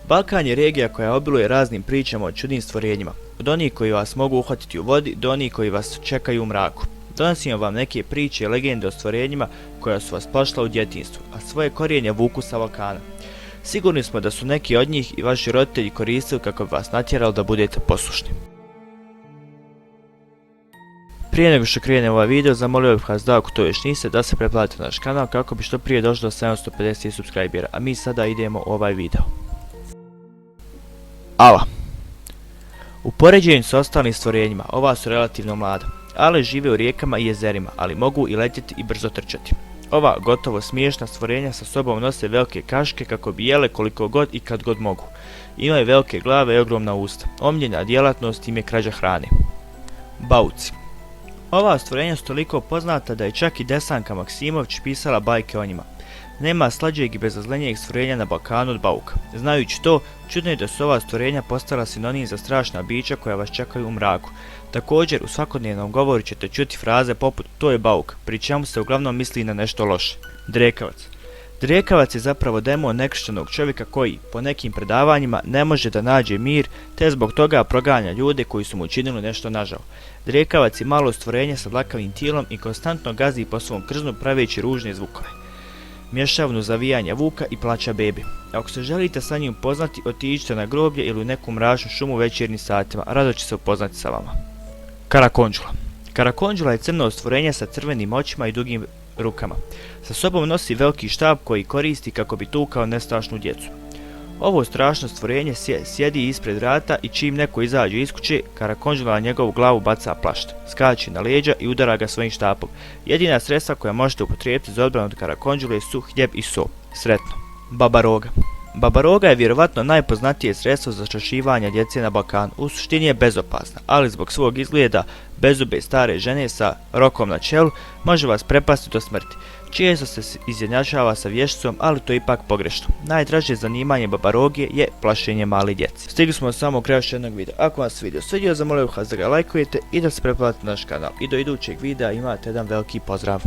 Balkan je regija koja obiluje raznim pričama o čudnim stvorenjima, od onih koji vas mogu uhvatiti u vodi do onih koji vas čekaju u mraku. Donosimo vam neke priče i legende o stvorenjima koja su vas plašila u djetinjstvu, a svoje korijenje vuku sa Balkana. Sigurni smo da su neki od njih i vaši roditelji koristili kako bi vas natjerali da budete poslušni. Prije nego što krenem ovaj video, zamolio bih vas da ako to još niste, da se pretplatite na naš kanal kako bi što prije došlo do 750 subscribera, a mi sada idemo u ovaj video. Ala. U poređenju s ostalim stvorenjima, ova su relativno mlada. Ale žive u rijekama i jezerima, ali mogu i letjeti i brzo trčati. Ova gotovo smiješna stvorenja sa sobom nose velike kaške kako bi jele koliko god i kad god mogu. Imaju velike glave i ogromna usta. Omiljena djelatnost im je krađa hrane. Bauci. Ova stvorenja su toliko poznata da je čak i Desanka Maksimović pisala bajke o njima. Nema slađeg i bezazlenijeg stvorenja na Balkanu od bauka. Znajući to, čudno je da su ova stvorenja postala sinonim za strašna bića koja vas čekaju u mraku. Također, u svakodnevnom govoru ćete čuti fraze poput to je bauk, pri čemu se uglavnom misli na nešto loše. Drekavac. Drekavac je zapravo demon nekrštenog čovjeka koji, po nekim predavanjima, ne može da nađe mir, te zbog toga proganja ljude koji su mu učinili nešto nažao. Drekavac je malo stvorenje sa dlakavim tijelom i konstantno gazi po svom krznu praveći ružne zvukove. Mješavnu zavijanja vuka i plaća bebe. Ako se želite sa njim upoznati, otiđite na groblje ili u neku mračnu šumu večernjim satima, rado će se upoznati sa vama. Karakondžula. Karakondžula je crno stvorenje sa crvenim očima i dugim rukama. Sa sobom nosi veliki štab koji koristi kako bi tukao nestašnu djecu. Ovo strašno stvorenje sjedi ispred vrata i čim neko izađe iz kuće, Karakondžula na njegovu glavu baca plašt, skače na leđa i udara ga svojim štapom. Jedina sredstva koja možete upotrijebiti za odbranu od Karakondžule su hljeb i so. Sretno. Babaroga. Babaroga je vjerovatno najpoznatije sredstvo za zastrašivanje djece na Balkanu. U suštini je bezopasna, ali zbog svog izgleda bezube stare žene sa rokom na čelu može vas prepasti do smrti. Često se izjednačava sa vješticom, ali to je ipak pogrešno. Najdraže zanimanje babaroge je plašenje mali djeci. Stigli smo samo u kraju još jednog videa. Ako vam se video svidio, zamolio bih vas da ga lajkujete i da se pretplatite na naš kanal. I do idućeg videa imate jedan veliki pozdrav.